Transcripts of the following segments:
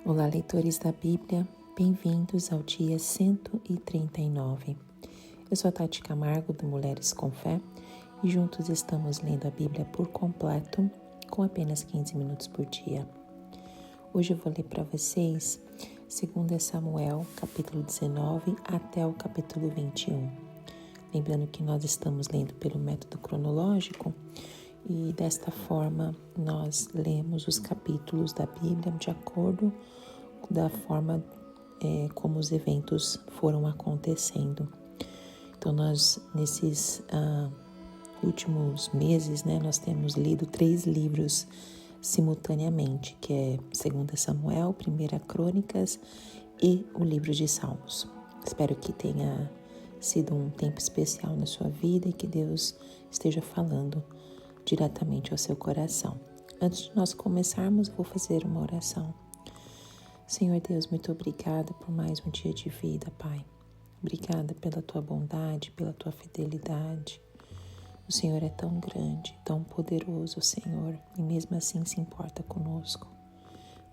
Olá, leitores da Bíblia, bem-vindos ao dia 139. Eu sou a Tati Camargo, do Mulheres com Fé, e juntos estamos lendo a Bíblia por completo, com apenas 15 minutos por dia. Hoje eu vou ler para vocês 2 Samuel, capítulo 19 até o capítulo 21. Lembrando que nós estamos lendo pelo método cronológico, e desta forma nós lemos os capítulos da Bíblia de acordo da forma como os eventos foram acontecendo. Então nós nesses últimos meses, nós temos lido 3 livros simultaneamente, que é 2 Samuel, 1 Crônicas e o livro de Salmos. Espero que tenha sido um tempo especial na sua vida e que Deus esteja falando diretamente ao seu coração. Antes de nós começarmos, vou fazer uma oração. Senhor Deus, muito obrigada por mais um dia de vida, Pai. Obrigada pela Tua bondade, pela Tua fidelidade. O Senhor é tão grande, tão poderoso, Senhor, e mesmo assim se importa conosco.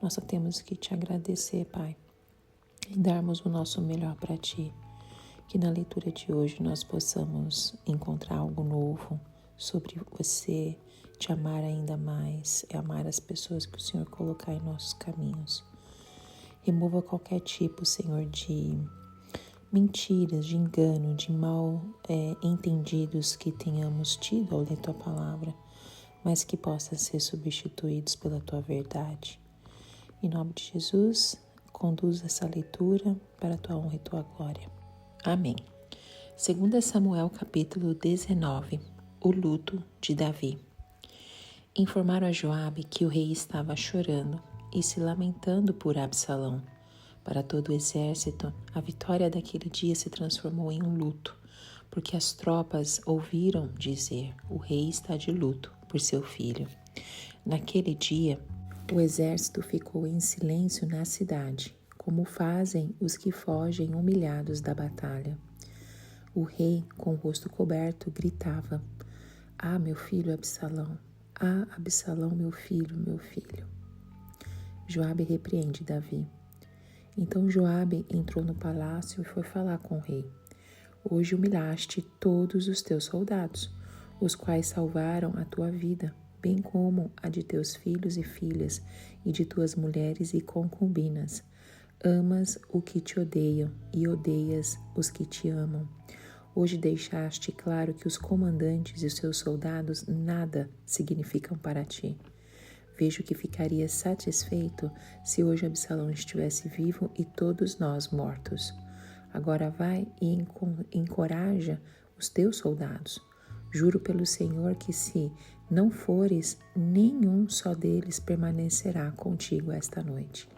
Nós só temos que Te agradecer, Pai, e darmos o nosso melhor para Ti. Que na leitura de hoje nós possamos encontrar algo novo sobre Você, Te amar ainda mais, e amar as pessoas que o Senhor colocar em nossos caminhos. Remova qualquer tipo, Senhor, de mentiras, de engano, de mal entendidos que tenhamos tido ao ler Tua palavra, mas que possam ser substituídos pela Tua verdade. Em nome de Jesus, conduza essa leitura para a Tua honra e Tua glória. Amém. 2 Samuel, capítulo 19. O luto de Davi. Informaram a Joabe que o rei estava chorando e se lamentando por Absalão. Para todo o exército, a vitória daquele dia se transformou em um luto, porque as tropas ouviram dizer: o rei está de luto por seu filho. Naquele dia, o exército ficou em silêncio na cidade, como fazem os que fogem humilhados da batalha. O rei, com o rosto coberto, gritava: "Ah, meu filho Absalão! Ah, Absalão, meu filho, meu filho!" Joabe repreende Davi. Então Joabe entrou no palácio e foi falar com o rei. "Hoje humilhaste todos os teus soldados, os quais salvaram a tua vida, bem como a de teus filhos e filhas, e de tuas mulheres e concubinas. Amas o que te odeiam e odeias os que te amam. Hoje deixaste claro que os comandantes e os seus soldados nada significam para ti. Vejo que ficaria satisfeito se hoje Absalão estivesse vivo e todos nós mortos. Agora vai e encoraja os teus soldados. Juro pelo Senhor que se não fores, nenhum só deles permanecerá contigo esta noite.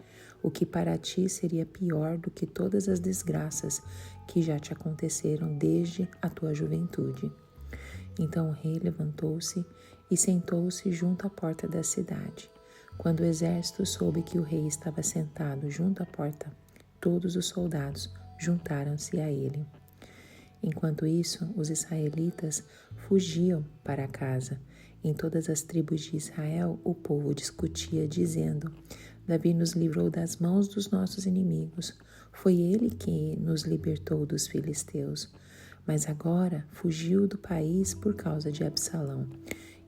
O que para ti seria pior do que todas as desgraças que já te aconteceram desde a tua juventude." Então o rei levantou-se e sentou-se junto à porta da cidade. Quando o exército soube que o rei estava sentado junto à porta, todos os soldados juntaram-se a ele. Enquanto isso, os israelitas fugiam para casa. Em todas as tribos de Israel, o povo discutia, dizendo: "Davi nos livrou das mãos dos nossos inimigos. Foi ele que nos libertou dos filisteus. Mas agora fugiu do país por causa de Absalão.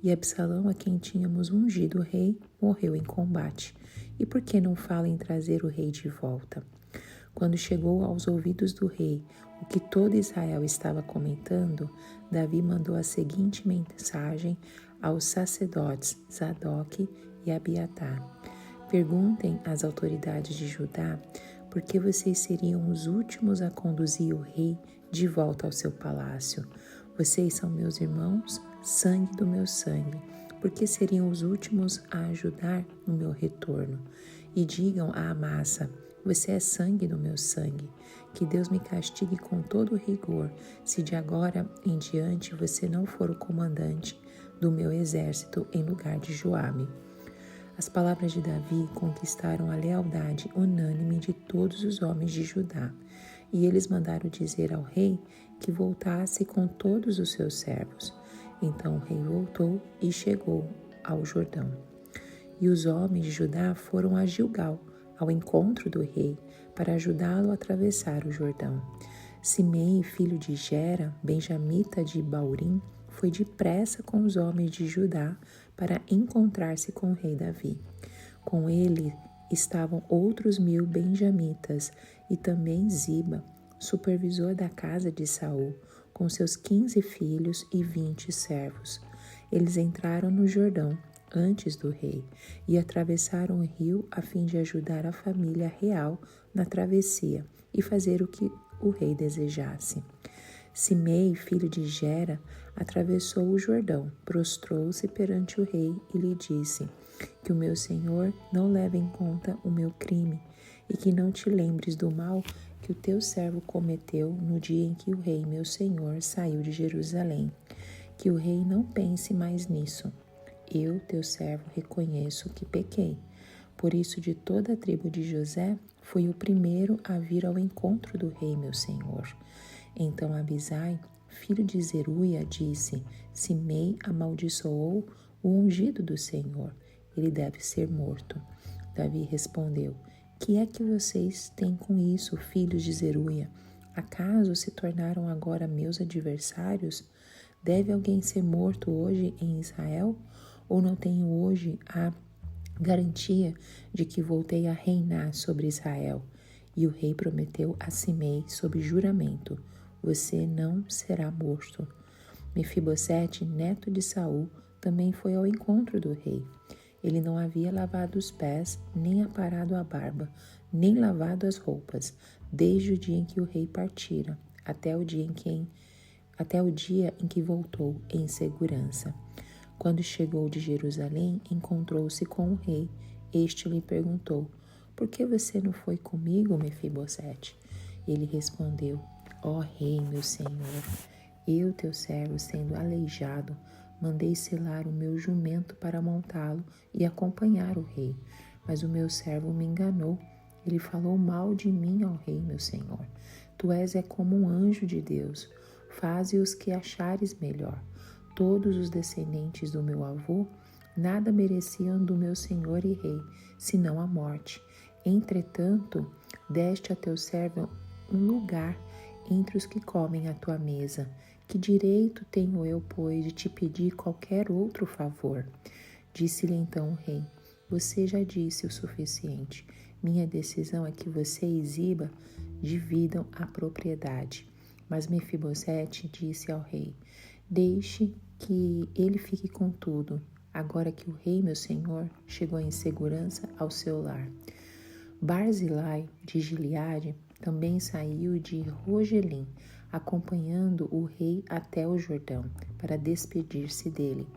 E Absalão, a quem tínhamos ungido rei, morreu em combate. E por que não fala em trazer o rei de volta?" Quando chegou aos ouvidos do rei o que todo Israel estava comentando, Davi mandou a seguinte mensagem aos sacerdotes Zadok e Abiatar: "Perguntem às autoridades de Judá por que vocês seriam os últimos a conduzir o rei de volta ao seu palácio. Vocês são meus irmãos, sangue do meu sangue. Por que seriam os últimos a ajudar no meu retorno? E digam a Amasa: você é sangue do meu sangue. Que Deus me castigue com todo rigor, se de agora em diante você não for o comandante do meu exército em lugar de Joabe." As palavras de Davi conquistaram a lealdade unânime de todos os homens de Judá, e eles mandaram dizer ao rei que voltasse com todos os seus servos. Então o rei voltou e chegou ao Jordão. E os homens de Judá foram a Gilgal, ao encontro do rei para ajudá-lo a atravessar o Jordão. Simei, filho de Gera, benjamita de Baurim, foi depressa com os homens de Judá para encontrar-se com o rei Davi. Com ele estavam outros 1000 benjamitas e também Ziba, supervisor da casa de Saul, com seus 15 filhos e 20 servos. Eles entraram no Jordão antes do rei e atravessaram o rio a fim de ajudar a família real na travessia e fazer o que o rei desejasse. Simei, filho de Gera, atravessou o Jordão, prostrou-se perante o rei e lhe disse: que o meu senhor não leve em conta o meu crime e que não te lembres do mal que o teu servo cometeu no dia em que o rei, meu senhor, saiu de Jerusalém. Que o rei não pense mais nisso. Eu, teu servo, reconheço que pequei. Por isso, de toda a tribo de José, fui o primeiro a vir ao encontro do rei, meu senhor. Então Abisai, filho de Zeruia, disse: Simei amaldiçoou o ungido do Senhor. Ele deve ser morto. Davi respondeu: que é que vocês têm com isso, filhos de Zeruia? Acaso se tornaram agora meus adversários? Deve alguém ser morto hoje em Israel? Ou não tenho hoje a garantia de que voltei a reinar sobre Israel? E o rei prometeu a Simei sob juramento: você não será morto. Mefibosete, neto de Saul, também foi ao encontro do rei. Ele não havia lavado os pés, nem aparado a barba, nem lavado as roupas, desde o dia em que o rei partira, até o dia em que voltou em segurança. Quando chegou de Jerusalém, encontrou-se com o rei. Este lhe perguntou: por que você não foi comigo, Mefibosete? Ele respondeu: ó rei, meu senhor, eu, teu servo, sendo aleijado, mandei selar o meu jumento para montá-lo e acompanhar o rei. Mas o meu servo me enganou. Ele falou mal de mim ao rei, meu senhor. Tu és como um anjo de Deus. Faze os que achares melhor. Todos os descendentes do meu avô nada mereciam do meu senhor e rei, senão a morte. Entretanto, deste a teu servo um lugar entre os que comem à tua mesa. Que direito tenho eu, pois, de te pedir qualquer outro favor? Disse-lhe então o rei: você já disse o suficiente. Minha decisão é que você e Ziba dividam a propriedade. Mas Mefibosete disse ao rei: deixe que ele fique com tudo, agora que o rei, meu senhor, chegou em segurança ao seu lar. Barzilai, de Gileade, também saiu de Rogelim, acompanhando o rei até o Jordão, para despedir-se dele.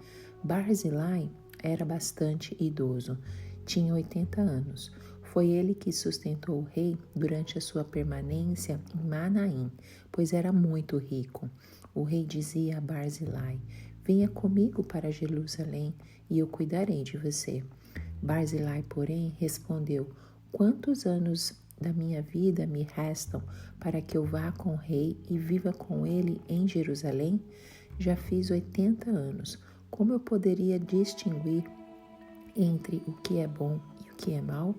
Barzilai era bastante idoso, tinha 80 anos. Foi ele que sustentou o rei durante a sua permanência em Manaim, pois era muito rico. O rei dizia a Barzilai: venha comigo para Jerusalém e eu cuidarei de você. Barzilai, porém, respondeu: quantos anos da minha vida me restam para que eu vá com o rei e viva com ele em Jerusalém? Já fiz 80 anos. Como eu poderia distinguir entre o que é bom e o que é mal?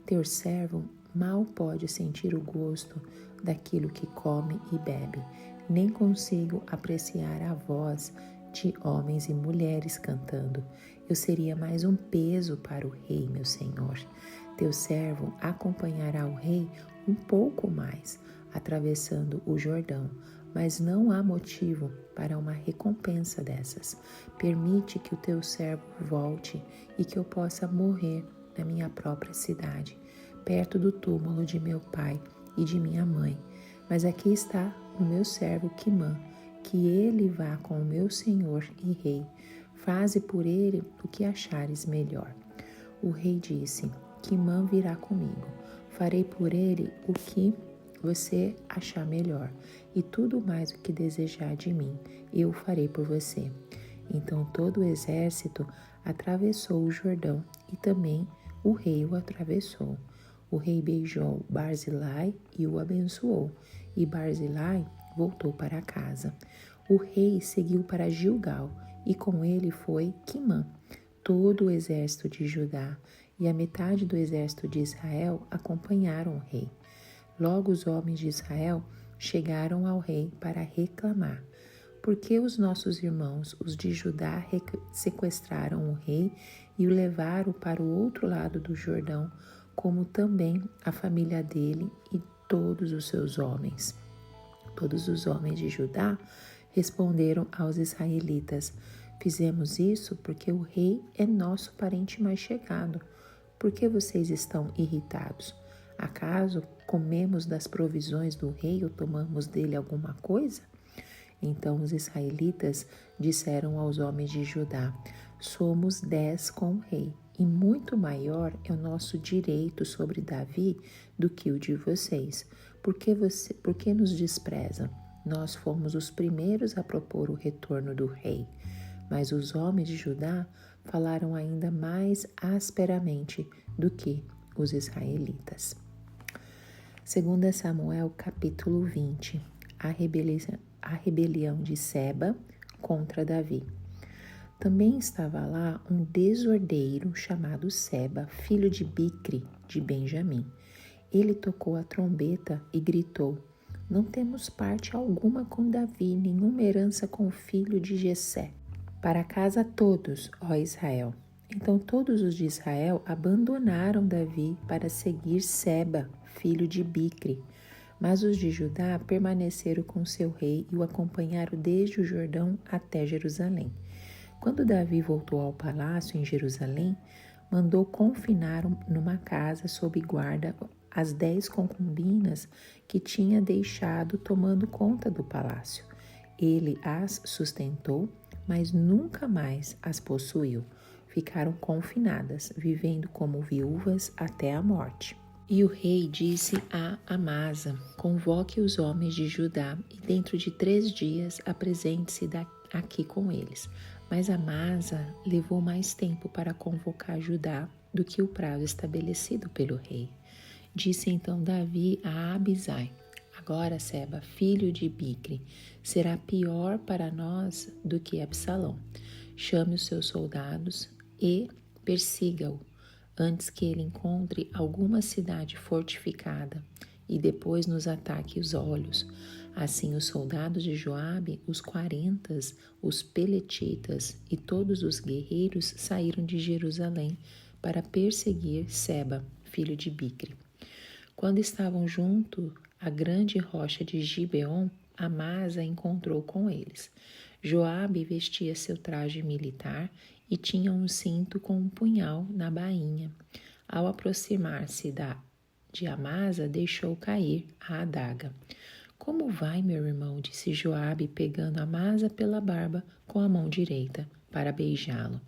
Teu servo mal pode sentir o gosto daquilo que come e bebe. Nem consigo apreciar a voz de homens e mulheres cantando. Eu seria mais um peso para o rei, meu senhor. Teu servo acompanhará o rei um pouco mais, atravessando o Jordão, mas não há motivo para uma recompensa dessas. Permite que o teu servo volte e que eu possa morrer na minha própria cidade, perto do túmulo de meu pai e de minha mãe. Mas aqui está o meu servo Quimã, que ele vá com o meu senhor e rei. Faze por ele o que achares melhor. O rei disse: Quimã virá comigo. Farei por ele o que você achar melhor, e tudo mais o que desejar de mim, eu farei por você. Então todo o exército atravessou o Jordão, e também o rei o atravessou. O rei beijou Barzilai e o abençoou, e Barzilai voltou para casa. O rei seguiu para Gilgal, e com ele foi Quimã, todo o exército de Judá e a metade do exército de Israel acompanharam o rei. Logo os homens de Israel chegaram ao rei para reclamar: por que os nossos irmãos, os de Judá, sequestraram o rei e o levaram para o outro lado do Jordão, como também a família dele e todos os seus homens? Todos os homens de Judá responderam aos israelitas: fizemos isso porque o rei é nosso parente mais chegado. Por que vocês estão irritados? Acaso comemos das provisões do rei ou tomamos dele alguma coisa? Então os israelitas disseram aos homens de Judá: somos 10 com o rei, e muito maior é o nosso direito sobre Davi do que o de vocês. Por que nos desprezam? Nós fomos os primeiros a propor o retorno do rei. Mas os homens de Judá falaram ainda mais asperamente do que os israelitas. 2 Samuel capítulo 20. A rebelião de Seba contra Davi. Também estava lá um desordeiro chamado Seba, filho de Bicri, de Benjamim. Ele tocou a trombeta e gritou: não temos parte alguma com Davi, nenhuma herança com o filho de Jessé. Para casa todos, ó Israel. Então todos os de Israel abandonaram Davi para seguir Seba, filho de Bicri. Mas os de Judá permaneceram com seu rei e o acompanharam desde o Jordão até Jerusalém. Quando Davi voltou ao palácio em Jerusalém, mandou confinar numa casa sob guarda as 10 concubinas que tinha deixado tomando conta do palácio. Ele as sustentou, mas nunca mais as possuiu. Ficaram confinadas, vivendo como viúvas até a morte. E o rei disse a Amasa: convoque os homens de Judá e dentro de 3 dias apresente-se aqui com eles. Mas Amasa levou mais tempo para convocar Judá do que o prazo estabelecido pelo rei. Disse então Davi a Abisai: agora Seba, filho de Bicri, será pior para nós do que Absalão. Chame os seus soldados e persiga-o, antes que ele encontre alguma cidade fortificada e depois nos ataque os olhos. Assim os soldados de Joabe, os 40, os peletitas e todos os guerreiros saíram de Jerusalém para perseguir Seba, filho de Bicri. Quando estavam junto à grande rocha de Gibeon, Amasa encontrou com eles. Joabe vestia seu traje militar e tinha um cinto com um punhal na bainha. Ao aproximar-se de Amasa, deixou cair a adaga. Como vai, meu irmão? Disse Joabe, pegando Amasa pela barba com a mão direita para beijá-lo.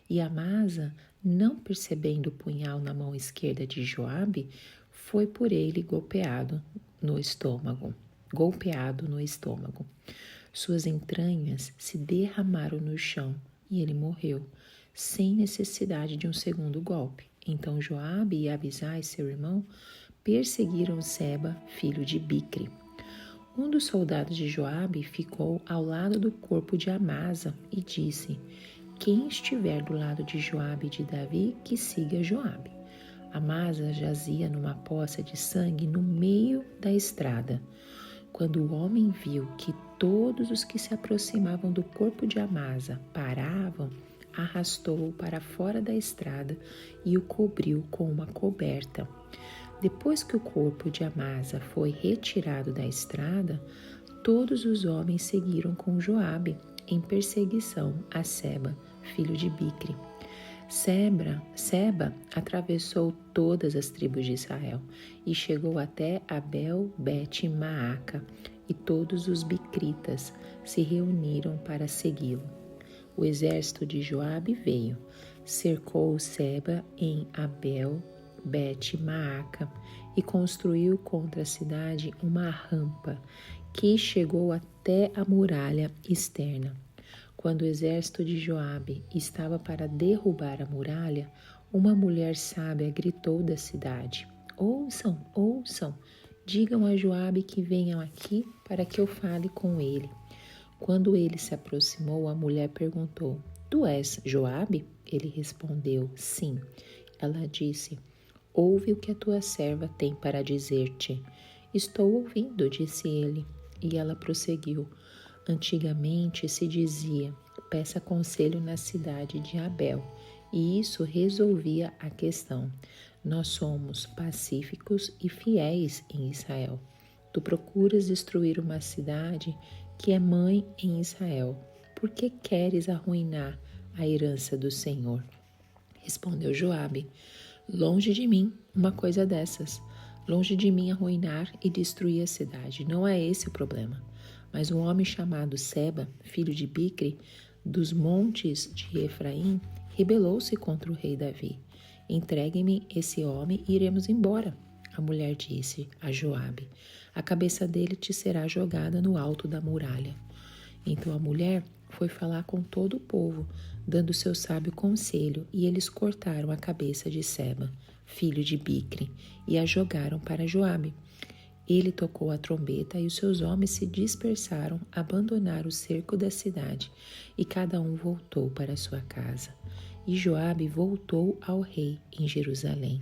E Amasa, não percebendo o punhal na mão esquerda de Joabe, foi por ele golpeado no estômago. Suas entranhas se derramaram no chão e ele morreu, sem necessidade de um segundo golpe. Então Joabe e Abisai, seu irmão, perseguiram Seba, filho de Bicri. Um dos soldados de Joabe ficou ao lado do corpo de Amasa e disse: quem estiver do lado de Joabe e de Davi, que siga Joabe. Amasa jazia numa poça de sangue no meio da estrada. Quando o homem viu que todos os que se aproximavam do corpo de Amasa paravam, arrastou-o para fora da estrada e o cobriu com uma coberta. Depois que o corpo de Amasa foi retirado da estrada, todos os homens seguiram com Joabe em perseguição a Seba, filho de Bicri. Seba atravessou todas as tribos de Israel e chegou até Abel-Bet-Maaca, e todos os bicritas se reuniram para segui-lo. O exército de Joabe veio, cercou Seba em Abel-Bet-Maaca e construiu contra a cidade uma rampa que chegou até a muralha externa. Quando o exército de Joabe estava para derrubar a muralha, uma mulher sábia gritou da cidade: ouçam, ouçam, digam a Joabe que venham aqui para que eu fale com ele. Quando ele se aproximou, a mulher perguntou: tu és Joabe? Ele respondeu: sim. ela disse: ouve o que a tua serva tem para dizer-te. Estou ouvindo, disse ele. E ela prosseguiu: antigamente se dizia: peça conselho na cidade de Abel, e isso resolvia a questão. Nós somos pacíficos e fiéis em Israel. Tu procuras destruir uma cidade que é mãe em Israel. Por que queres arruinar a herança do Senhor? Respondeu Joabe: longe de mim uma coisa dessas. Longe de mim arruinar e destruir a cidade. Não é esse o problema. Mas um homem chamado Seba, filho de Bicre, dos montes de Efraim, rebelou-se contra o rei Davi. Entregue-me esse homem e iremos embora. A mulher disse a Joabe: a cabeça dele te será jogada no alto da muralha. Então a mulher foi falar com todo o povo, dando seu sábio conselho, e eles cortaram a cabeça de Seba, filho de Bicre, e a jogaram para Joabe. Ele tocou a trombeta e os seus homens se dispersaram, abandonaram o cerco da cidade, e cada um voltou para sua casa. E Joabe voltou ao rei em Jerusalém.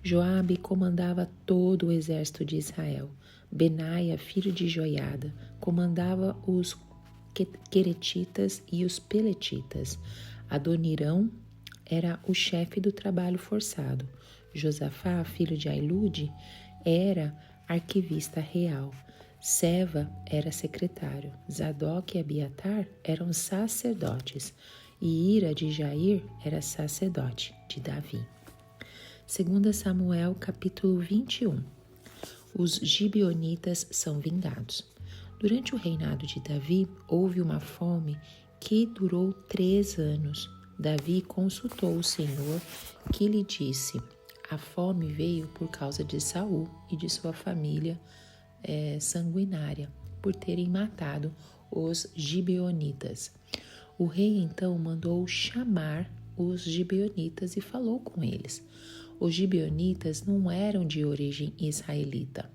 Joabe comandava todo o exército de Israel. Benaia, filho de Joiada, comandava os queretitas e os peletitas. Adonirão era o chefe do trabalho forçado. Josafá, filho de Ailude, era arquivista real. Seva era secretário. Zadok e Abiatar eram sacerdotes. E Ira de Jair era sacerdote de Davi. 2 Samuel capítulo 21. Os gibeonitas são vingados. Durante o reinado de Davi, houve uma fome que durou 3 anos. Davi consultou o Senhor, que lhe disse: a fome veio por causa de Saul e de sua família sanguinária, por terem matado os gibeonitas. O rei então mandou chamar os gibeonitas e falou com eles. Os gibeonitas não eram de origem israelita,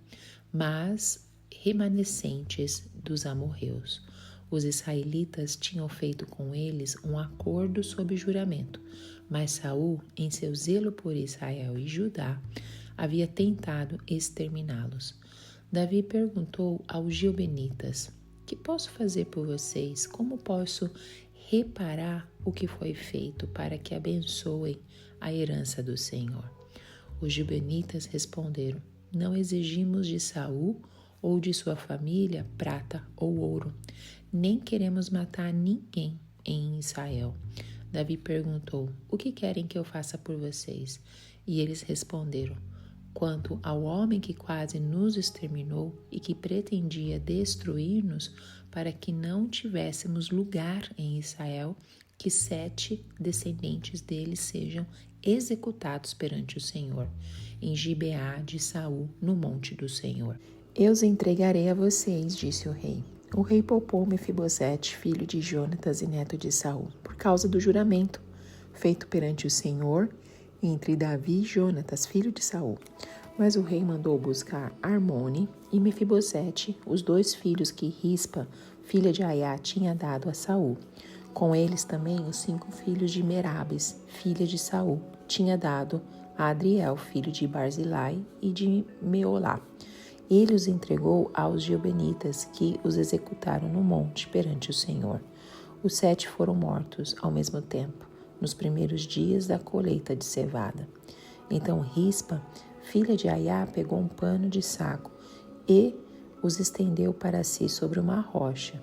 mas remanescentes dos amorreus. Os israelitas tinham feito com eles um acordo sob juramento, mas Saul, em seu zelo por Israel e Judá, havia tentado exterminá-los. Davi perguntou aos gibeonitas: que posso fazer por vocês? Como posso reparar o que foi feito para que abençoem a herança do Senhor? Os gibeonitas responderam: não exigimos de Saul ou de sua família prata ou ouro, nem queremos matar ninguém em Israel. Davi perguntou: o que querem que eu faça por vocês? E eles responderam: quanto ao homem que quase nos exterminou e que pretendia destruir-nos para que não tivéssemos lugar em Israel, que 7 descendentes dele sejam executados perante o Senhor, em Gibeá de Saul, no monte do Senhor. Eu os entregarei a vocês, disse o rei. O rei poupou Mefibosete, filho de Jonatas e neto de Saul, por causa do juramento feito perante o Senhor entre Davi e Jonatas, filho de Saul. Mas o rei mandou buscar Armone e Mefibosete, os 2 filhos que Rispa, filha de Aiá, tinha dado a Saul. Com eles também os 5 filhos de Merabes, filha de Saul, tinha dado a Adriel, filho de Barzilai e de Meolá. Ele os entregou aos gibeonitas, que os executaram no monte perante o Senhor. Os 7 foram mortos ao mesmo tempo, nos primeiros dias da colheita de cevada. Então Rispa, filha de Aiá, pegou um pano de saco e os estendeu para si sobre uma rocha.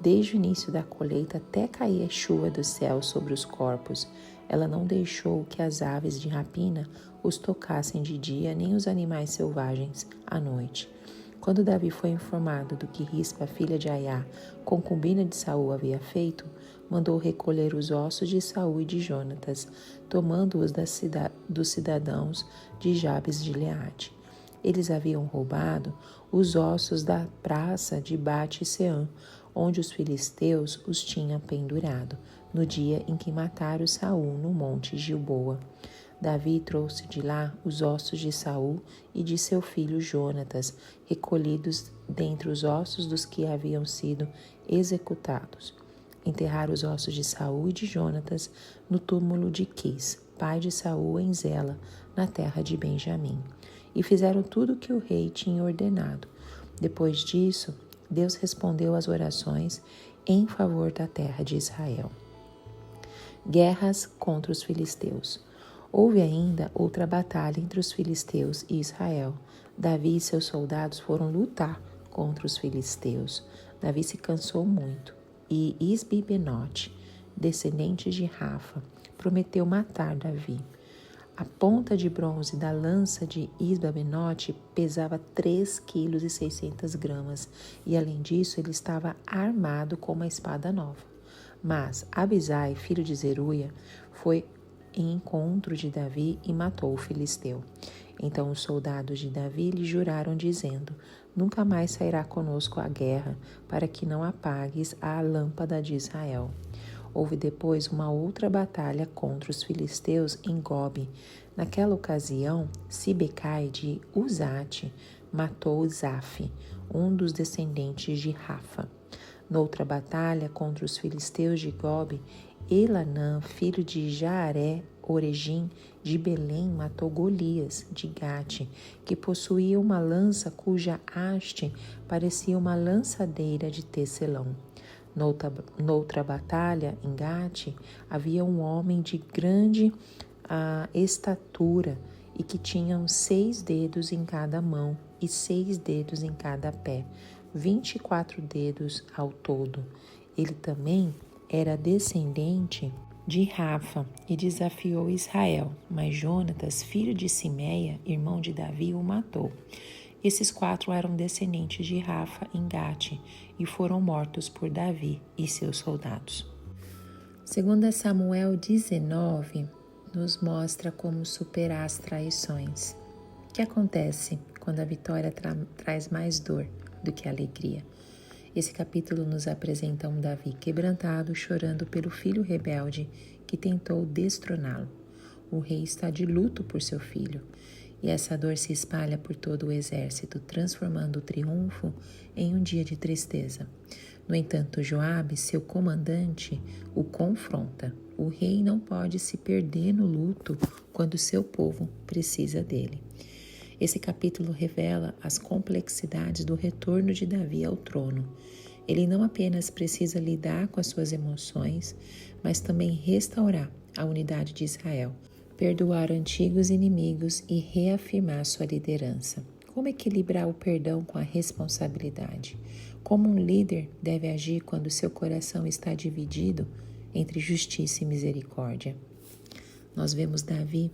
Desde o início da colheita até cair a chuva do céu sobre os corpos, ela não deixou que as aves de rapina os tocassem de dia, nem os animais selvagens à noite. Quando Davi foi informado do que Rispa, filha de Aiá, concubina de Saul, havia feito, mandou recolher os ossos de Saul e de Jonatas, tomando-os dos cidadãos de Jabes de Gileade. Eles haviam roubado os ossos da praça de Bate-Seã, onde os filisteus os tinham pendurado, no dia em que mataram Saul no monte Gilboa. Davi trouxe de lá os ossos de Saul e de seu filho Jonatas, recolhidos dentre os ossos dos que haviam sido executados. Enterraram os ossos de Saul e de Jonatas no túmulo de Quis, pai de Saul, em Zela, na terra de Benjamim. E fizeram tudo o que o rei tinha ordenado. Depois disso, Deus respondeu às orações em favor da terra de Israel. Guerras contra os filisteus. Houve ainda outra batalha entre os filisteus e Israel. Davi e seus soldados foram lutar contra os filisteus. Davi se cansou muito e Isbi-Benote, descendente de Rafa, prometeu matar Davi. A ponta de bronze da lança de Isbi-Benote pesava 3,6 kg e, além disso, ele estava armado com uma espada nova. Mas Abisai, filho de Zeruia, foi em encontro de Davi e matou o filisteu. Então os soldados de Davi lhe juraram, dizendo: nunca mais sairá conosco à guerra, para que não apagues a lâmpada de Israel. Houve depois uma outra batalha contra os filisteus em Gobe. Naquela ocasião, Sibecai de Uzate matou Zaf, um dos descendentes de Rafa. Noutra batalha contra os filisteus de Gobe, Elanã, filho de Jaaré-Oregim, de Belém, matou Golias, de Gate, que possuía uma lança cuja haste parecia uma lançadeira de tecelão. Noutra batalha, em Gate, havia um homem de grande estatura e que tinha 6 dedos em cada mão e 6 dedos em cada pé, 24 dedos ao todo. Ele também era descendente de Rafa e desafiou Israel, mas Jonatas, filho de Simeia, irmão de Davi, o matou. Esses 4 eram descendentes de Rafa em Gate e foram mortos por Davi e seus soldados. 2 Samuel 19 nos mostra como superar as traições. O que acontece quando a vitória traz mais dor do que alegria? Esse capítulo nos apresenta um Davi quebrantado, chorando pelo filho rebelde que tentou destroná-lo. O rei está de luto por seu filho, e essa dor se espalha por todo o exército, transformando o triunfo em um dia de tristeza. No entanto, Joabe, seu comandante, o confronta. O rei não pode se perder no luto quando seu povo precisa dele. Esse capítulo revela as complexidades do retorno de Davi ao trono. Ele não apenas precisa lidar com as suas emoções, mas também restaurar a unidade de Israel, perdoar antigos inimigos e reafirmar sua liderança. Como equilibrar o perdão com a responsabilidade? Como um líder deve agir quando seu coração está dividido entre justiça e misericórdia? Nós vemos Davi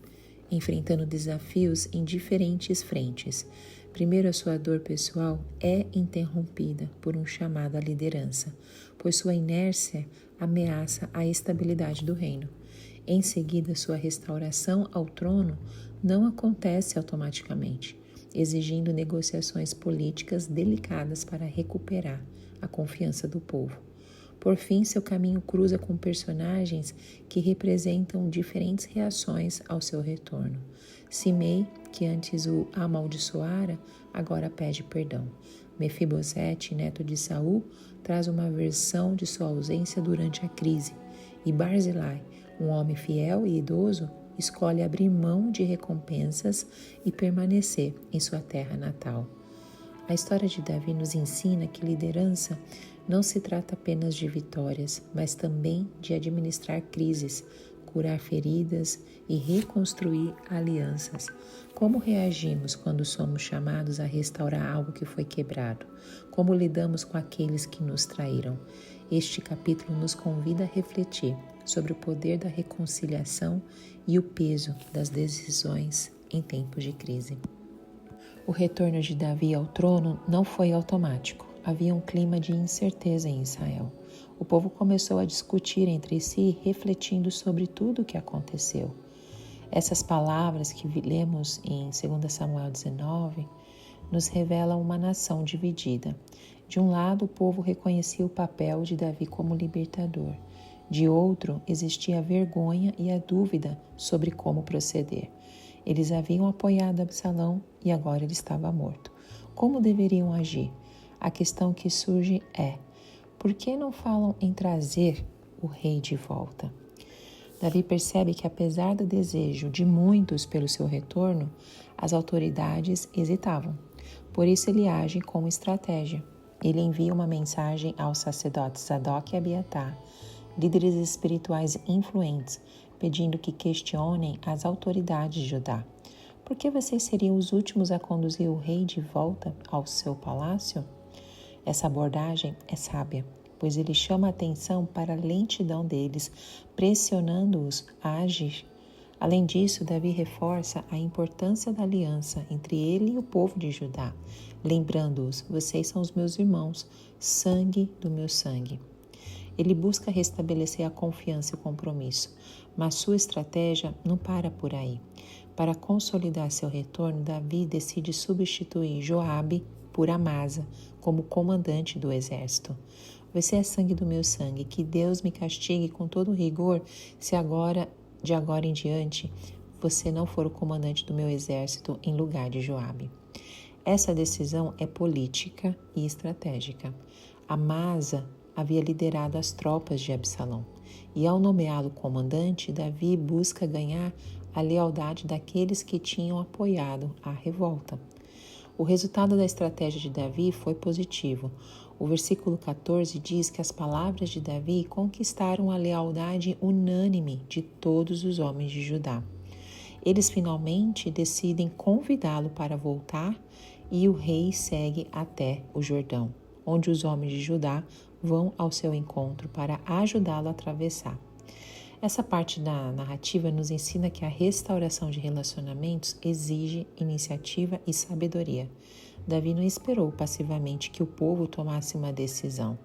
enfrentando desafios em diferentes frentes. Primeiro, a sua dor pessoal é interrompida por um chamado à liderança, pois sua inércia ameaça a estabilidade do reino. Em seguida, sua restauração ao trono não acontece automaticamente, exigindo negociações políticas delicadas para recuperar a confiança do povo. Por fim, seu caminho cruza com personagens que representam diferentes reações ao seu retorno. Simei, que antes o amaldiçoara, agora pede perdão. Mefibosete, neto de Saul, traz uma versão de sua ausência durante a crise. E Barzilai, um homem fiel e idoso, escolhe abrir mão de recompensas e permanecer em sua terra natal. A história de Davi nos ensina que liderança não se trata apenas de vitórias, mas também de administrar crises, curar feridas e reconstruir alianças. Como reagimos quando somos chamados a restaurar algo que foi quebrado? Como lidamos com aqueles que nos traíram? Este capítulo nos convida a refletir sobre o poder da reconciliação e o peso das decisões em tempos de crise. O retorno de Davi ao trono não foi automático. Havia um clima de incerteza em Israel. O povo começou a discutir entre si, refletindo sobre tudo o que aconteceu. Essas palavras que lemos em 2 Samuel 19 nos revelam uma nação dividida. De um lado, o povo reconhecia o papel de Davi como libertador. De outro, existia a vergonha e a dúvida sobre como proceder. Eles haviam apoiado Absalão e agora ele estava morto. Como deveriam agir? A questão que surge é: por que não falam em trazer o rei de volta? Davi percebe que, apesar do desejo de muitos pelo seu retorno, as autoridades hesitavam. Por isso ele age com estratégia. Ele envia uma mensagem aos sacerdotes Zadok e Abiatar, líderes espirituais influentes, pedindo que questionem as autoridades de Judá. Por que vocês seriam os últimos a conduzir o rei de volta ao seu palácio? Essa abordagem é sábia, pois ele chama a atenção para a lentidão deles, pressionando-os a agir. Além disso, Davi reforça a importância da aliança entre ele e o povo de Judá, lembrando-os: vocês são os meus irmãos, sangue do meu sangue. Ele busca restabelecer a confiança e o compromisso, mas sua estratégia não para por aí. Para consolidar seu retorno, Davi decide substituir Joabe por Amasa como comandante do exército. Você é sangue do meu sangue, que Deus me castigue com todo rigor se de agora em diante, você não for o comandante do meu exército em lugar de Joabe. Essa decisão é política e estratégica. Amasa havia liderado as tropas de Absalão, e ao nomeá-lo comandante, Davi busca ganhar a lealdade daqueles que tinham apoiado a revolta. O resultado da estratégia de Davi foi positivo. O versículo 14 diz que as palavras de Davi conquistaram a lealdade unânime de todos os homens de Judá. Eles finalmente decidem convidá-lo para voltar e o rei segue até o Jordão, onde os homens de Judá vão ao seu encontro para ajudá-lo a atravessar. Essa parte da narrativa nos ensina que a restauração de relacionamentos exige iniciativa e sabedoria. Davi não esperou passivamente que o povo tomasse uma decisão.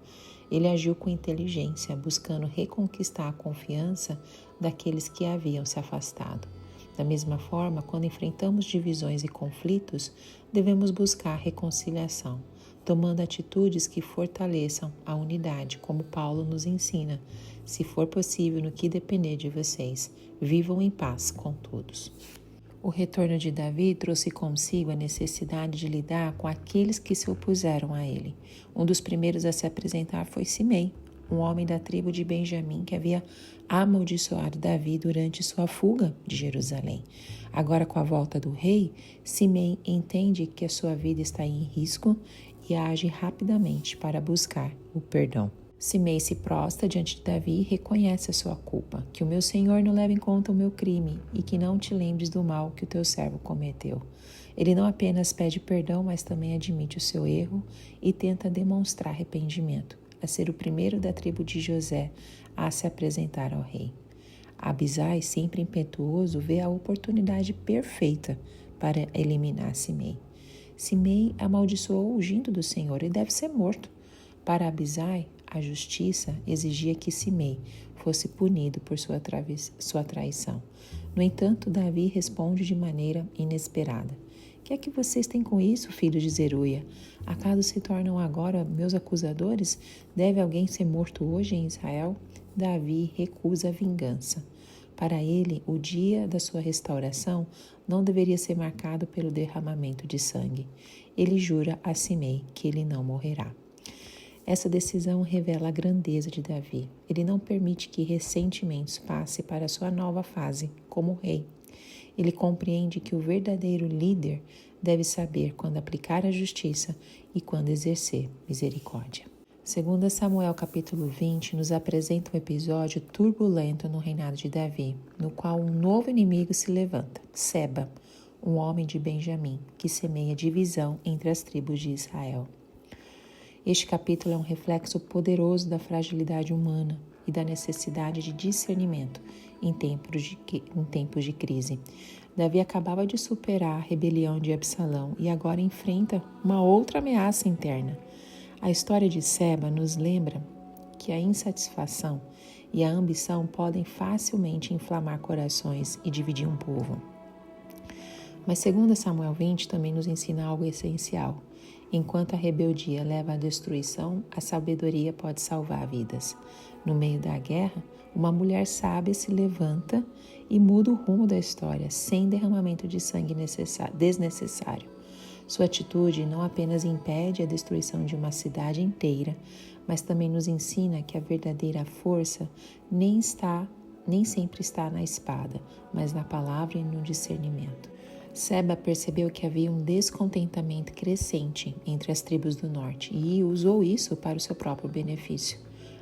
Ele agiu com inteligência, buscando reconquistar a confiança daqueles que haviam se afastado. Da mesma forma, quando enfrentamos divisões e conflitos, devemos buscar reconciliação, tomando atitudes que fortaleçam a unidade, como Paulo nos ensina. Se for possível, no que depender de vocês, vivam em paz com todos. O retorno de Davi trouxe consigo a necessidade de lidar com aqueles que se opuseram a ele. Um dos primeiros a se apresentar foi Simei, um homem da tribo de Benjamim que havia amaldiçoado Davi durante sua fuga de Jerusalém. Agora, com a volta do rei, Simei entende que a sua vida está em risco e age rapidamente para buscar o perdão. Simei se prostra diante de Davi e reconhece a sua culpa, que o meu Senhor não leve em conta o meu crime e que não te lembres do mal que o teu servo cometeu. Ele não apenas pede perdão, mas também admite o seu erro e tenta demonstrar arrependimento, a ser o primeiro da tribo de José a se apresentar ao rei. Abisai, sempre impetuoso, vê a oportunidade perfeita para eliminar Simei. Simei amaldiçoou o ungido do Senhor e deve ser morto. Para Abisai, a justiça exigia que Simei fosse punido por sua traição. No entanto, Davi responde de maneira inesperada: que é que vocês têm com isso, filhos de Zeruia? Acaso se tornam agora meus acusadores? Deve alguém ser morto hoje em Israel? Davi recusa a vingança. Para ele, o dia da sua restauração não deveria ser marcado pelo derramamento de sangue. Ele jura a Simei que ele não morrerá. Essa decisão revela a grandeza de Davi. Ele não permite que ressentimentos passem para sua nova fase como rei. Ele compreende que o verdadeiro líder deve saber quando aplicar a justiça e quando exercer misericórdia. 2 Samuel capítulo 20 nos apresenta um episódio turbulento no reinado de Davi, no qual um novo inimigo se levanta, Seba, um homem de Benjamim, que semeia divisão entre as tribos de Israel. Este capítulo é um reflexo poderoso da fragilidade humana e da necessidade de discernimento em tempos de crise. Davi acabava de superar a rebelião de Absalão e agora enfrenta uma outra ameaça interna. A história de Seba nos lembra que a insatisfação e a ambição podem facilmente inflamar corações e dividir um povo. Mas 2 Samuel 20 também nos ensina algo essencial. Enquanto a rebeldia leva à destruição, a sabedoria pode salvar vidas. No meio da guerra, uma mulher sábia se levanta e muda o rumo da história, sem derramamento de sangue desnecessário. Sua atitude não apenas impede a destruição de uma cidade inteira, mas também nos ensina que a verdadeira força nem está nem sempre está na espada, mas na palavra e no discernimento. Seba percebeu que havia um descontentamento crescente entre as tribos do norte e usou isso para o seu próprio benefício.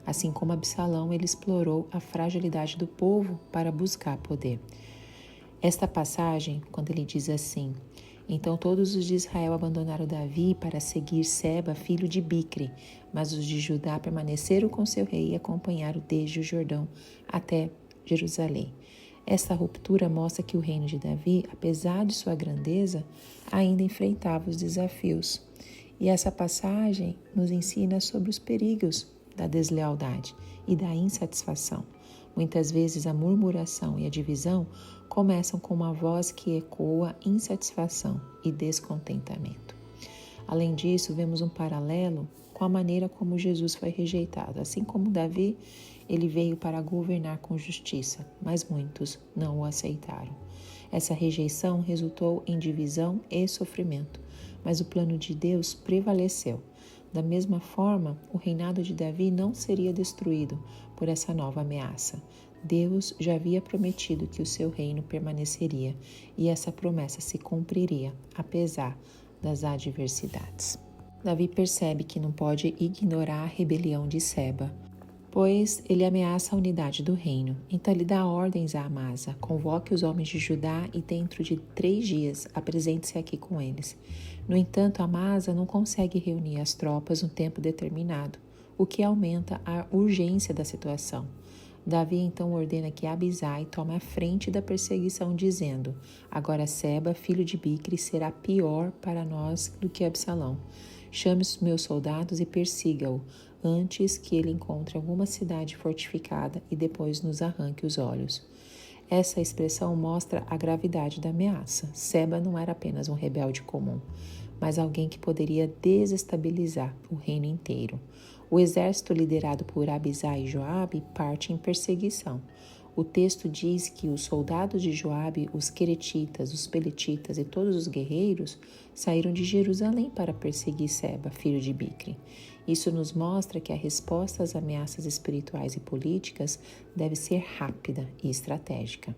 Assim como Absalão, ele explorou a fragilidade do povo para buscar poder. Esta passagem, quando ele diz assim: então todos os de Israel abandonaram Davi para seguir Seba, filho de Bicre, mas os de Judá permaneceram com seu rei e acompanharam desde o Jordão até Jerusalém. Esta ruptura mostra que o reino de Davi, apesar de sua grandeza, ainda enfrentava os desafios. E essa passagem nos ensina sobre os perigos da deslealdade e da insatisfação. Muitas vezes a murmuração e a divisão começam com uma voz que ecoa insatisfação e descontentamento. Além disso, vemos um paralelo com a maneira como Jesus foi rejeitado. Assim como Davi, ele veio para governar com justiça, mas muitos não o aceitaram. Essa rejeição resultou em divisão e sofrimento, mas o plano de Deus prevaleceu. Da mesma forma, o reinado de Davi não seria destruído por essa nova ameaça. Deus já havia prometido que o seu reino permaneceria e essa promessa se cumpriria, apesar das adversidades. Davi percebe que não pode ignorar a rebelião de Seba, pois ele ameaça a unidade do reino. Então ele dá ordens a Amasa: convoque os homens de Judá e dentro de 3 dias apresente-se aqui com eles. No entanto, Amasa não consegue reunir as tropas no tempo determinado, o que aumenta a urgência da situação. Davi então ordena que Abisai tome a frente da perseguição, dizendo: agora Seba, filho de Bicre, será pior para nós do que Absalão. Chame os meus soldados e persiga-o, antes que ele encontre alguma cidade fortificada e depois nos arranque os olhos. Essa expressão mostra a gravidade da ameaça. Seba não era apenas um rebelde comum, mas alguém que poderia desestabilizar o reino inteiro. O exército liderado por Abisai e Joabe parte em perseguição. O texto diz que os soldados de Joabe, os queretitas, os peletitas e todos os guerreiros saíram de Jerusalém para perseguir Seba, filho de Bicre. Isso nos mostra que a resposta às ameaças espirituais e políticas deve ser rápida e estratégica.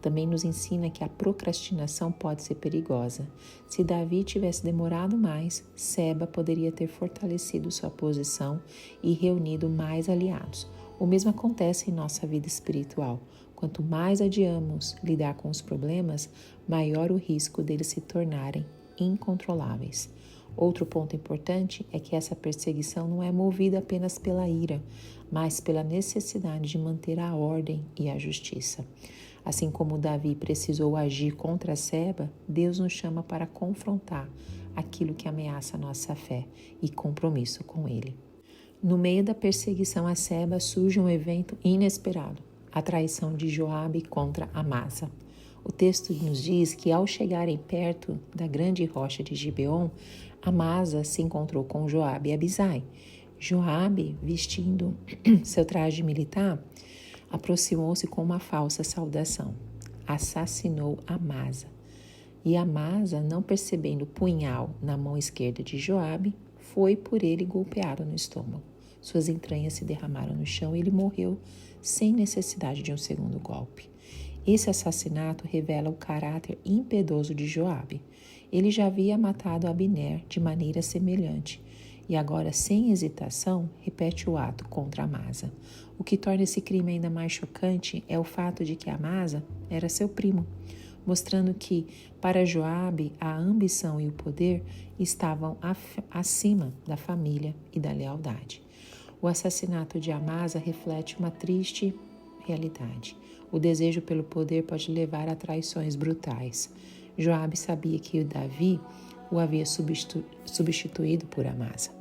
Também nos ensina que a procrastinação pode ser perigosa. Se Davi tivesse demorado mais, Seba poderia ter fortalecido sua posição e reunido mais aliados. O mesmo acontece em nossa vida espiritual. Quanto mais adiamos lidar com os problemas, maior o risco deles se tornarem incontroláveis. Outro ponto importante é que essa perseguição não é movida apenas pela ira, mas pela necessidade de manter a ordem e a justiça. Assim como Davi precisou agir contra Seba, Deus nos chama para confrontar aquilo que ameaça a nossa fé e compromisso com Ele. No meio da perseguição a Seba surge um evento inesperado, a traição de Joabe contra Amasa. O texto nos diz que ao chegarem perto da grande rocha de Gibeon, Amasa se encontrou com Joabe e Abisai. Joabe, vestindo seu traje militar, aproximou-se com uma falsa saudação. Assassinou Amasa. E Amasa, não percebendo o punhal na mão esquerda de Joabe, foi por ele golpeado no estômago. Suas entranhas se derramaram no chão e ele morreu sem necessidade de um segundo golpe. Esse assassinato revela o caráter impiedoso de Joabe. Ele já havia matado Abner de maneira semelhante e agora, sem hesitação, repete o ato contra Amasa. O que torna esse crime ainda mais chocante é o fato de que Amasa era seu primo, mostrando que, para Joabe, a ambição e o poder estavam acima da família e da lealdade. O assassinato de Amasa reflete uma triste realidade. O desejo pelo poder pode levar a traições brutais. Joabe sabia que Davi o havia substituído por Amasa.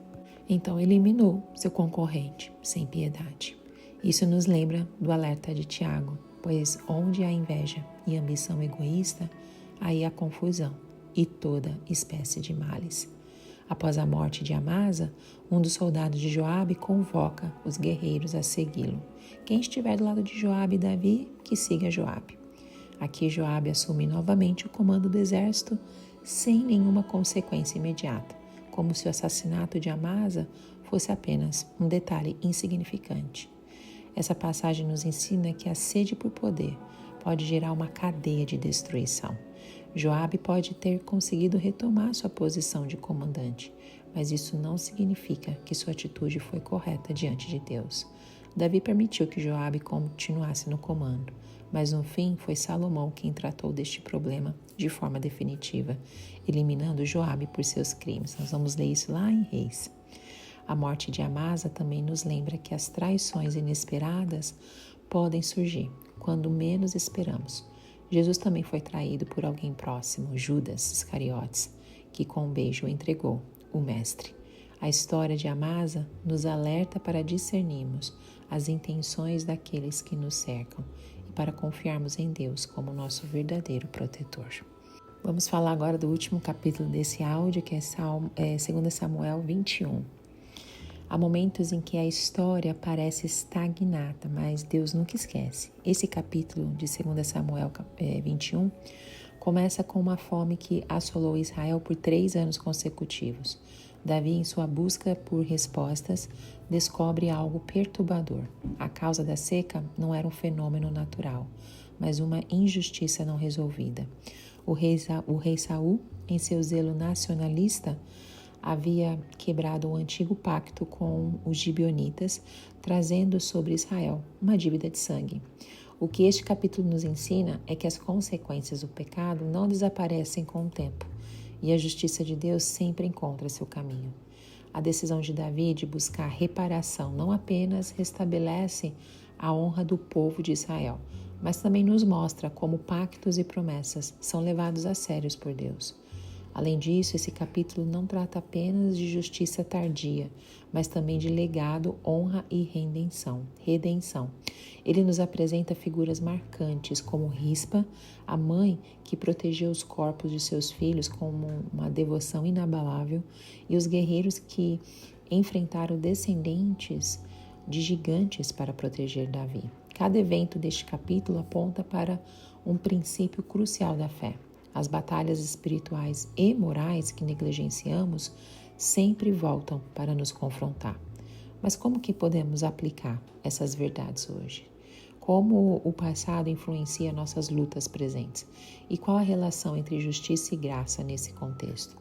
Então eliminou seu concorrente sem piedade. Isso nos lembra do alerta de Tiago, pois onde há inveja e ambição egoísta, aí há confusão e toda espécie de males. Após a morte de Amasa, um dos soldados de Joabe convoca os guerreiros a segui-lo. Quem estiver do lado de Joabe e Davi, que siga Joabe. Aqui Joabe assume novamente o comando do exército sem nenhuma consequência imediata, como se o assassinato de Amasa fosse apenas um detalhe insignificante. Essa passagem nos ensina que a sede por poder pode gerar uma cadeia de destruição. Joabe pode ter conseguido retomar sua posição de comandante, mas isso não significa que sua atitude foi correta diante de Deus. Davi permitiu que Joabe continuasse no comando, mas no fim foi Salomão quem tratou deste problema de forma definitiva, eliminando Joabe por seus crimes. Nós vamos ler isso lá em Reis. A morte de Amasa também nos lembra que as traições inesperadas podem surgir quando menos esperamos. Jesus também foi traído por alguém próximo, Judas Iscariotes, que com um beijo entregou o Mestre. A história de Amasa nos alerta para discernirmos as intenções daqueles que nos cercam e para confiarmos em Deus como nosso verdadeiro protetor. Vamos falar agora do último capítulo desse áudio, que é 2 Samuel 21. Há momentos em que a história parece estagnada, mas Deus nunca esquece. Esse capítulo de 2 Samuel 21 começa com uma fome que assolou Israel por 3 anos consecutivos. Davi, em sua busca por respostas, descobre algo perturbador. A causa da seca não era um fenômeno natural, mas uma injustiça não resolvida. O rei Saul, em seu zelo nacionalista, havia quebrado o antigo pacto com os gibeonitas, trazendo sobre Israel uma dívida de sangue. O que este capítulo nos ensina é que as consequências do pecado não desaparecem com o tempo, e a justiça de Deus sempre encontra seu caminho. A decisão de Davi de buscar reparação não apenas restabelece a honra do povo de Israel, mas também nos mostra como pactos e promessas são levados a sérios por Deus. Além disso, esse capítulo não trata apenas de justiça tardia, mas também de legado, honra e redenção. Ele nos apresenta figuras marcantes como Rispa, a mãe que protegeu os corpos de seus filhos com uma devoção inabalável, e os guerreiros que enfrentaram descendentes de gigantes para proteger Davi. Cada evento deste capítulo aponta para um princípio crucial da fé. As batalhas espirituais e morais que negligenciamos sempre voltam para nos confrontar. Mas como que podemos aplicar essas verdades hoje? Como o passado influencia nossas lutas presentes? E qual a relação entre justiça e graça nesse contexto?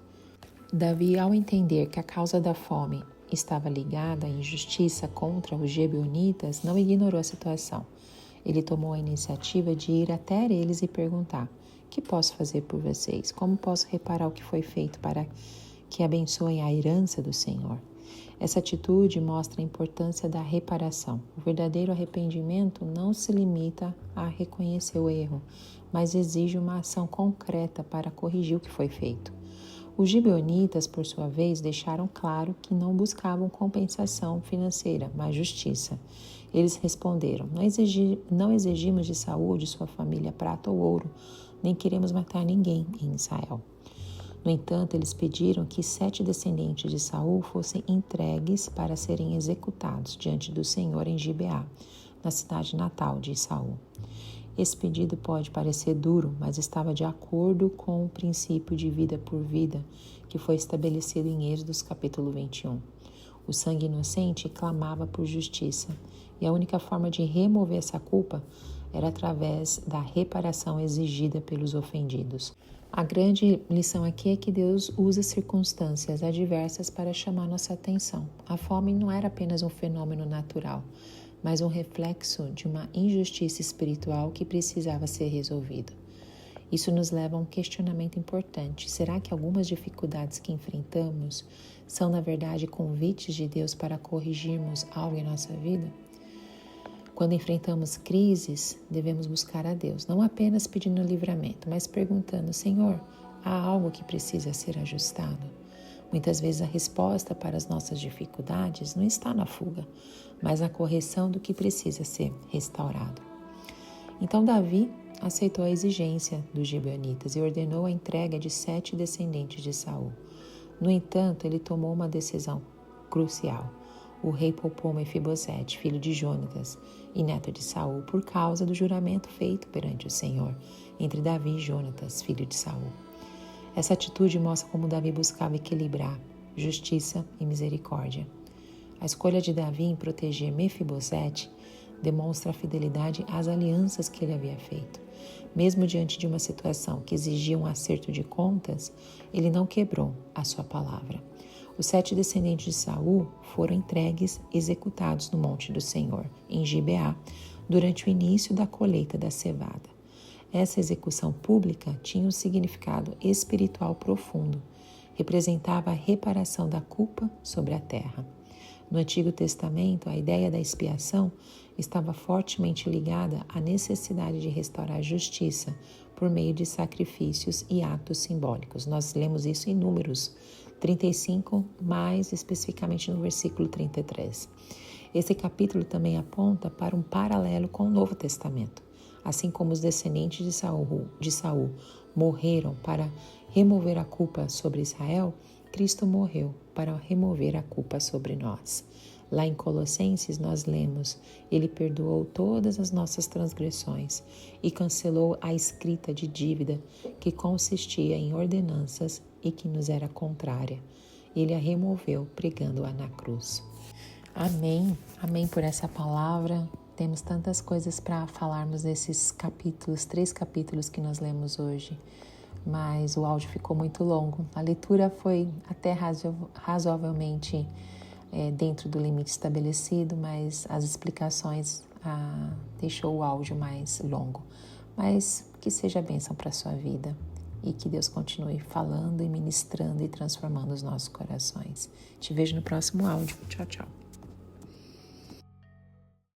Davi, ao entender que a causa da fome estava ligada à injustiça contra os gibeonitas, não ignorou a situação. Ele tomou a iniciativa de ir até eles e perguntar: o que posso fazer por vocês? Como posso reparar o que foi feito para que abençoem a herança do Senhor? Essa atitude mostra a importância da reparação. O verdadeiro arrependimento não se limita a reconhecer o erro, mas exige uma ação concreta para corrigir o que foi feito. Os gibeonitas, por sua vez, deixaram claro que não buscavam compensação financeira, mas justiça. Eles responderam: não exigimos de Saul ou de sua família prata ou ouro, nem queremos matar ninguém em Israel. No entanto, eles pediram que 7 descendentes de Saul fossem entregues para serem executados diante do Senhor em Gibeá, na cidade natal de Saul. Esse pedido pode parecer duro, mas estava de acordo com o princípio de vida por vida que foi estabelecido em Êxodos capítulo 21. O sangue inocente clamava por justiça, e a única forma de remover essa culpa era através da reparação exigida pelos ofendidos. A grande lição aqui é que Deus usa circunstâncias adversas para chamar nossa atenção. A fome não era apenas um fenômeno natural, mas um reflexo de uma injustiça espiritual que precisava ser resolvida. Isso nos leva a um questionamento importante. Será que algumas dificuldades que enfrentamos são, na verdade, convites de Deus para corrigirmos algo em nossa vida? Quando enfrentamos crises, devemos buscar a Deus, não apenas pedindo livramento, mas perguntando: Senhor, há algo que precisa ser ajustado? Muitas vezes a resposta para as nossas dificuldades não está na fuga, mas na correção do que precisa ser restaurado. Então Davi aceitou a exigência dos gibeonitas e ordenou a entrega de 7 descendentes de Saul. No entanto, ele tomou uma decisão crucial. O rei poupou Mefibosete, filho de Jonatas e neto de Saul, por causa do juramento feito perante o Senhor entre Davi e Jonatas, filho de Saul. Essa atitude mostra como Davi buscava equilibrar justiça e misericórdia. A escolha de Davi em proteger Mefibosete demonstra a fidelidade às alianças que ele havia feito. Mesmo diante de uma situação que exigia um acerto de contas, ele não quebrou a sua palavra. Os 7 descendentes de Saul foram entregues e executados no Monte do Senhor, em Gibeá, durante o início da colheita da cevada. Essa execução pública tinha um significado espiritual profundo. Representava a reparação da culpa sobre a terra. No Antigo Testamento, a ideia da expiação estava fortemente ligada à necessidade de restaurar a justiça por meio de sacrifícios e atos simbólicos. Nós lemos isso em Números 35, mais especificamente no versículo 33. Esse capítulo também aponta para um paralelo com o Novo Testamento. Assim como os descendentes de Saul morreram para remover a culpa sobre Israel, Cristo morreu para remover a culpa sobre nós. Lá em Colossenses nós lemos: Ele perdoou todas as nossas transgressões e cancelou a escrita de dívida que consistia em ordenanças e que nos era contrária. Ele a removeu pregando-a na cruz. Amém. Amém por essa palavra. Temos tantas coisas para falarmos nesses capítulos, 3 capítulos que nós lemos hoje. Mas o áudio ficou muito longo. A leitura foi até razoavelmente dentro do limite estabelecido, mas as explicações deixou o áudio mais longo. Mas que seja bênção para a sua vida e que Deus continue falando e ministrando e transformando os nossos corações. Te vejo no próximo áudio. Tchau, tchau.